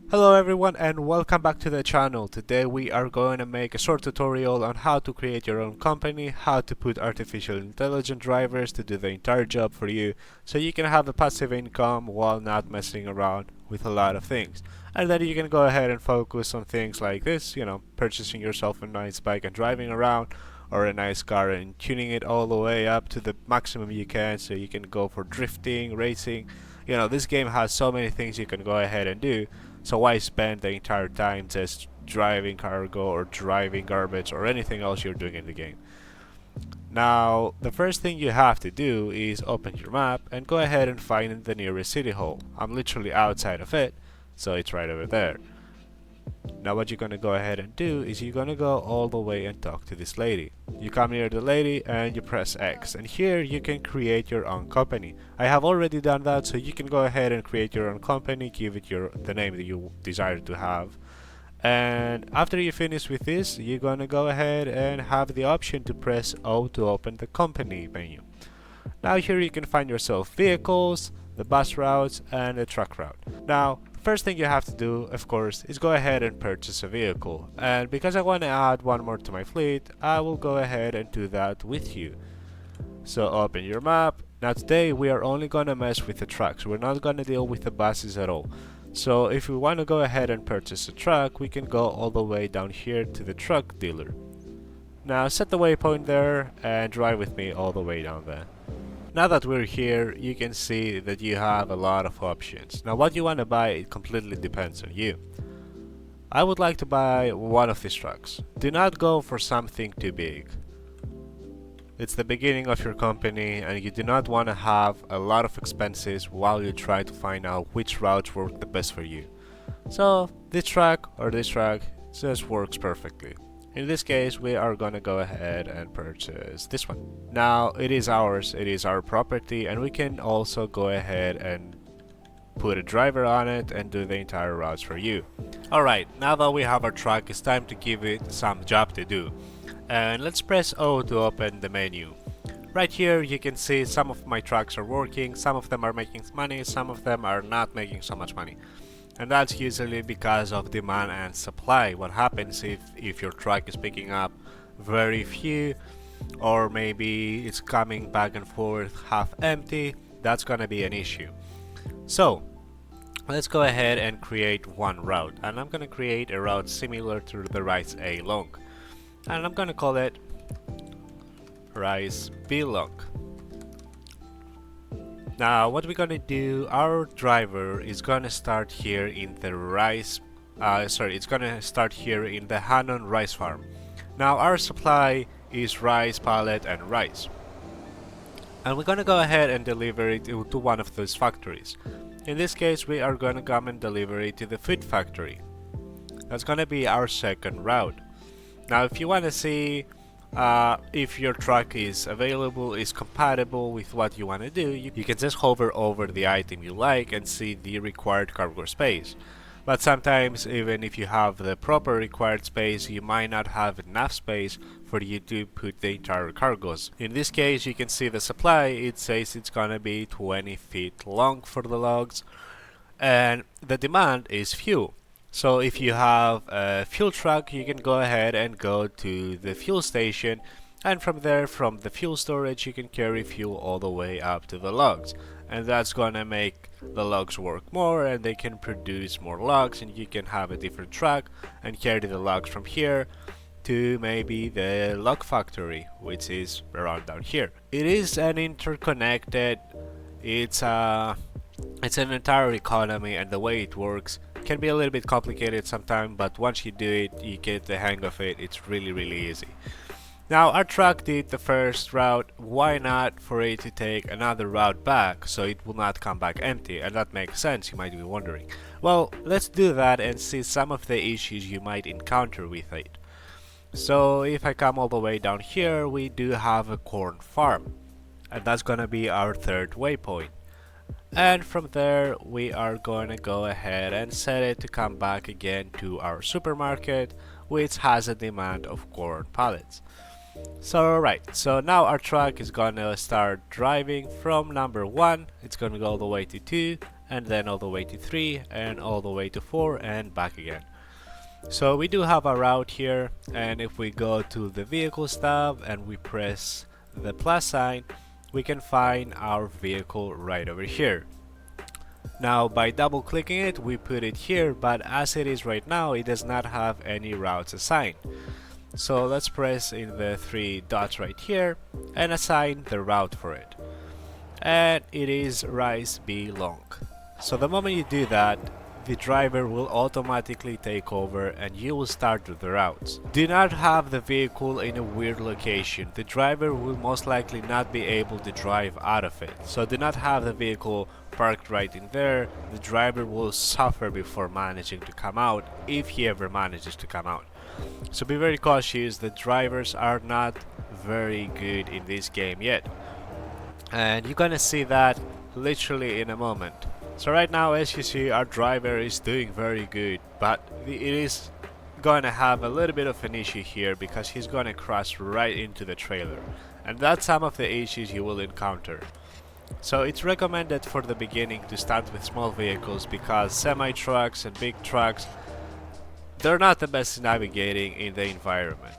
Hello everyone and welcome back to the channel. Today we are going to make a short tutorial on how to create your own company, how to put artificial intelligence drivers to do the entire job for you so you can have a passive income while not messing around with a lot of things. And then you can go ahead and focus on things like this, purchasing yourself a nice bike and driving around, or a nice car and tuning it all the way up to the maximum you can so you can go for drifting, racing. This game has so many things you can go ahead and do, so why spend the entire time just driving cargo or driving garbage or anything else you're doing in the game? Now, the first thing you have to do is open your map and go ahead and find the nearest city hall. I'm literally outside of it, so it's right over there. Now what you're gonna go ahead and do is you're gonna go all the way and talk to this lady. You come near the lady and you press X, and here you can create your own company. I have already done that, so you can go ahead and create your own company, give it the name that you desire to have. And after you finish with this, you're gonna go ahead and have the option to press O to open the company menu. Now here you can find yourself vehicles, the bus routes, and the truck route. Now, the first thing you have to do, of course, is go ahead and purchase a vehicle. And because I want to add one more to my fleet, I will go ahead and do that with you. So open your map. Now today we are only going to mess with the trucks. We're not going to deal with the buses at all. So if we want to go ahead and purchase a truck, we can go all the way down here to the truck dealer. Now set the waypoint there and drive with me all the way down there. Now that we're here, you can see that you have a lot of options. Now what you want to buy, it completely depends on you. I would like to buy one of these trucks. Do not go for something too big. It's the beginning of your company and you do not want to have a lot of expenses while you try to find out which routes work the best for you. So this truck or this truck just works perfectly. In this case, we are gonna go ahead and purchase this one. Now, it is ours, it is our property, and we can also go ahead and put a driver on it and do the entire routes for you. Alright, now that we have our truck, it's time to give it some job to do. And let's press O to open the menu. Right here, you can see some of my trucks are working, some of them are making money, some of them are not making so much money. And that's usually because of demand and supply. What happens if your truck is picking up very few, or maybe it's coming back and forth half empty, that's gonna be an issue. So let's go ahead and create one route, and I'm gonna create a route similar to the Rise A long, and I'm gonna call it Rise B long. Now what we're gonna do, our driver is gonna start here in the it's gonna start here in the Hannon rice farm. Now our supply is rice, pallet, and rice. And we're gonna go ahead and deliver it to one of those factories. In this case, we are gonna come and deliver it to the food factory. That's gonna be our second route. Now if you wanna see if your truck is available, is compatible with what you want to do, you can just hover over the item you like and see the required cargo space. But sometimes, even if you have the proper required space, you might not have enough space for you to put the entire cargoes. In this case, you can see the supply, it says it's gonna be 20 feet long for the logs, and the demand is fuel. So if you have a fuel truck, you can go ahead and go to the fuel station, and from there, from the fuel storage, you can carry fuel all the way up to the logs, and that's gonna make the logs work more and they can produce more logs, and you can have a different truck and carry the logs from here to maybe the log factory, which is around down here. It is an interconnected, it's an entire economy, and the way it works can be a little bit complicated sometimes, but once you do it, you get the hang of it. It's really easy. Now our truck did the first route, why not for it to take another route back so it will not come back empty? And that makes sense, you might be wondering. Well, let's do that and see some of the issues you might encounter with it. So if I come all the way down here, we do have a corn farm, and that's gonna be our third waypoint. And from there, we are going to go ahead and set it to come back again to our supermarket, which has a demand of corn pallets. So right, so now our truck is gonna start driving from number 1, it's gonna go all the way to 2, and then all the way to 3 and all the way to 4 and back again. So we do have a route here, and if we go to the vehicles tab and we press the plus sign, we can find our vehicle right over here. Now by double clicking it, we put it here, but as it is right now, it does not have any routes assigned. So let's press in the 3 dots right here and assign the route for it. And it is Rise B Long. So the moment you do that, the driver will automatically take over and you will start the routes. Do not have the vehicle in a weird location. The driver will most likely not be able to drive out of it. So do not have the vehicle parked right in there. The driver will suffer before managing to come out, if he ever manages to come out. So be very cautious. The drivers are not very good in this game yet. And you're gonna see that literally in a moment. So right now, as you see, our driver is doing very good, but it is gonna have a little bit of an issue here because he's gonna crash right into the trailer, and that's some of the issues you will encounter. So it's recommended for the beginning to start with small vehicles because semi-trucks and big trucks, they're not the best navigating in the environment.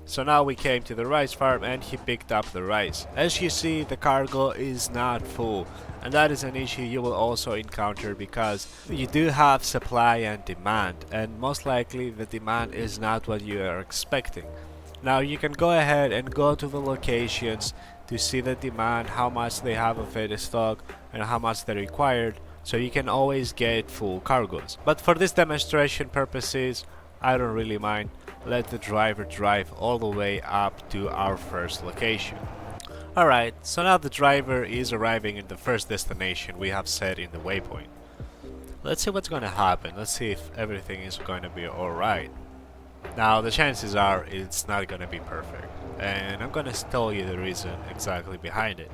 So now we came to the rice farm and he picked up the rice. As you see, the cargo is not full, and that is an issue you will also encounter because you do have supply and demand, and most likely the demand is not what you are expecting. Now you can go ahead and go to the locations to see the demand, how much they have of it in stock and how much they required, so you can always get full cargoes. But for this demonstration purposes, I don't really mind. Let the driver drive all the way up to our first location. Alright, so now the driver is arriving in the first destination we have set in the waypoint. Let's see what's gonna happen. Let's see if everything is going to be alright. Now the chances are it's not gonna be perfect, and I'm gonna tell you the reason exactly behind it.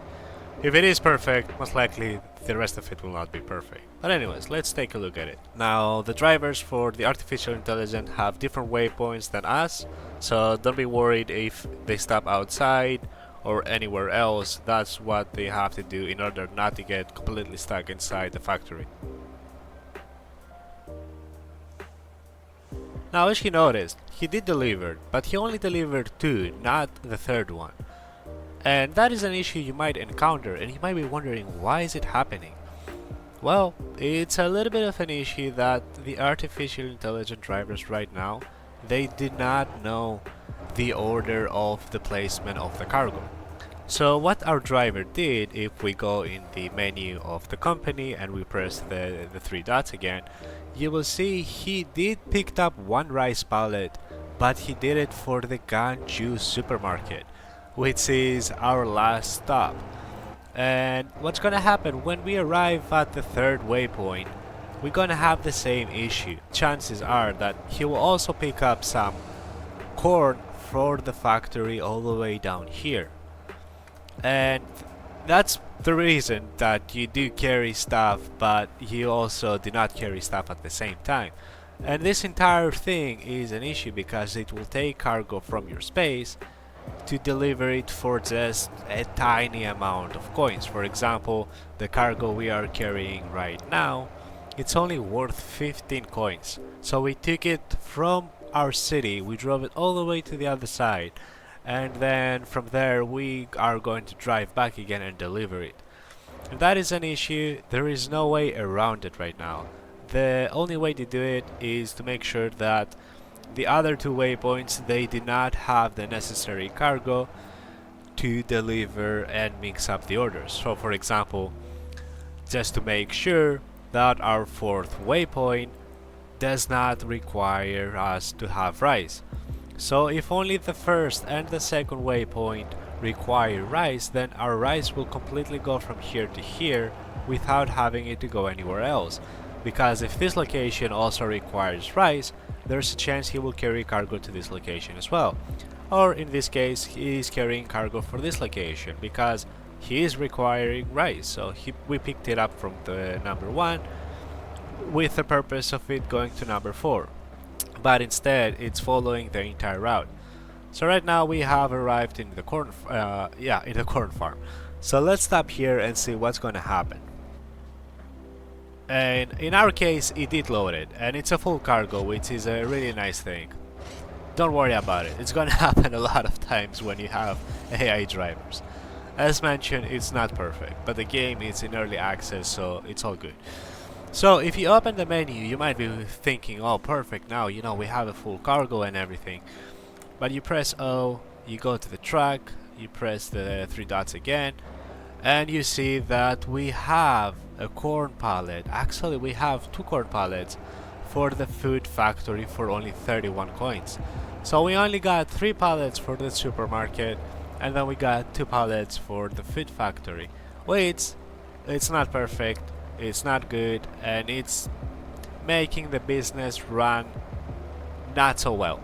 If it is perfect, most likely the rest of it will not be perfect. But anyways, let's take a look at it. Now the drivers for the artificial intelligence have different waypoints than us, so don't be worried if they stop outside or anywhere else. That's what they have to do in order not to get completely stuck inside the factory. Now as you noticed, he did deliver, but he only delivered 2, not the third one. And that is an issue you might encounter, and you might be wondering, why is it happening? Well, it's a little bit of an issue that the artificial intelligent drivers right now, they did not know the order of the placement of the cargo. So what our driver did, if we go in the menu of the company and we press the 3 dots again, you will see he did pick up 1 rice pallet, but he did it for the Ganju supermarket, which is our last stop. And what's gonna happen when we arrive at the 3rd waypoint, we're gonna have the same issue. Chances are that he will also pick up some corn for the factory all the way down here. And that's the reason that you do carry stuff, but you also do not carry stuff at the same time. And this entire thing is an issue because it will take cargo from your space to deliver it for just a tiny amount of coins. For example, the cargo we are carrying right now, it's only worth 15 coins. So we took it from our city, we drove it all the way to the other side, and then from there we are going to drive back again and deliver it. And that is an issue. There is no way around it right now. The only way to do it is to make sure that the other 2 waypoints, they do not have the necessary cargo to deliver and mix up the orders. So for example, just to make sure that our 4th waypoint does not require us to have rice. So if only the 1st and the 2nd waypoint require rice, then our rice will completely go from here to here without having it to go anywhere else. Because if this location also requires rice, there's a chance he will carry cargo to this location as well. Or in this case, he is carrying cargo for this location because he is requiring rice. So we picked it up from the number 1 with the purpose of it going to number 4. But instead, it's following the entire route. So right now we have arrived in the corn farm. So let's stop here and see what's going to happen. And in our case, it did load it, and it's a full cargo, which is a really nice thing. Don't worry about it, it's gonna happen a lot of times when you have AI drivers. As mentioned, it's not perfect, but the game is in early access, so it's all good. So if you open the menu, you might be thinking, oh perfect, now you know we have a full cargo and everything. But you press O, you go to the track, you press the three dots again, and you see that we have a corn pallet. Actually, we have two corn pallets for the food factory for only 31 coins. So we only got 3 pallets for the supermarket, and then we got 2 pallets for the food factory. Which, it's not perfect, it's not good, and it's making the business run not so well.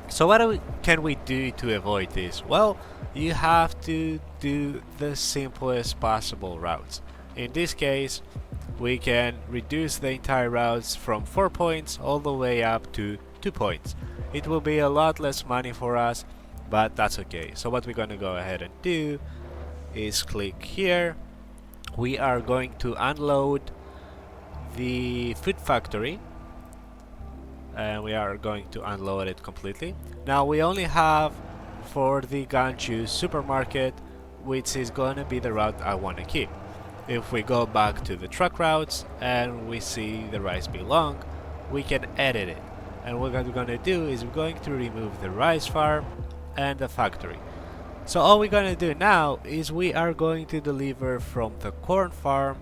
So what can we do to avoid this? Well, you have to do the simplest possible routes. In this case, we can reduce the entire routes from 4 points all the way up to 2 points. It will be a lot less money for us, but that's okay. So what we're going to go ahead and do is click here. We are going to unload the food factory, and we are going to unload it completely. Now we only have for the Ganju supermarket, which is going to be the route I want to keep. If we go back to the truck routes and we see the rice belong, we can edit it. And what we're going to do is we're going to remove the rice farm and the factory. So all we're going to do now is we are going to deliver from the corn farm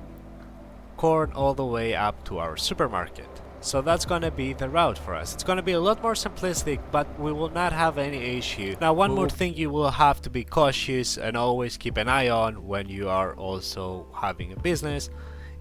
corn all the way up to our supermarket. So that's gonna be the route for us. It's gonna be a lot more simplistic, but we will not have any issue. Now one more thing you will have to be cautious and always keep an eye on when you are also having a business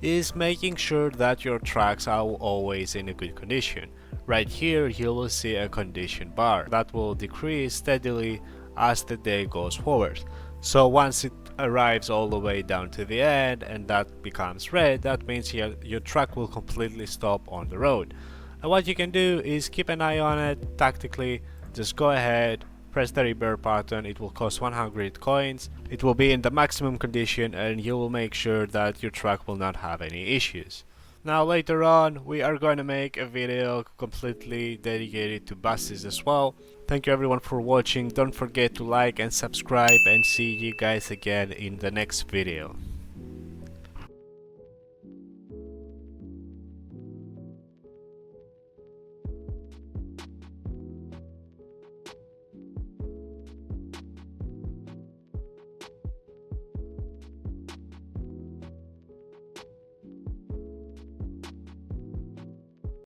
is making sure that your tracks are always in a good condition. Right here you will see a condition bar that will decrease steadily as the day goes forward. So once it arrives all the way down to the end and that becomes red, that means your truck will completely stop on the road. And what you can do is keep an eye on it tactically. Just go ahead, press the repair button. It will cost 100 coins. It will be in the maximum condition and you will make sure that your truck will not have any issues. Now later on we are going to make a video completely dedicated to buses as well. Thank you everyone for watching. Don't forget to like and subscribe, and see you guys again in the next video.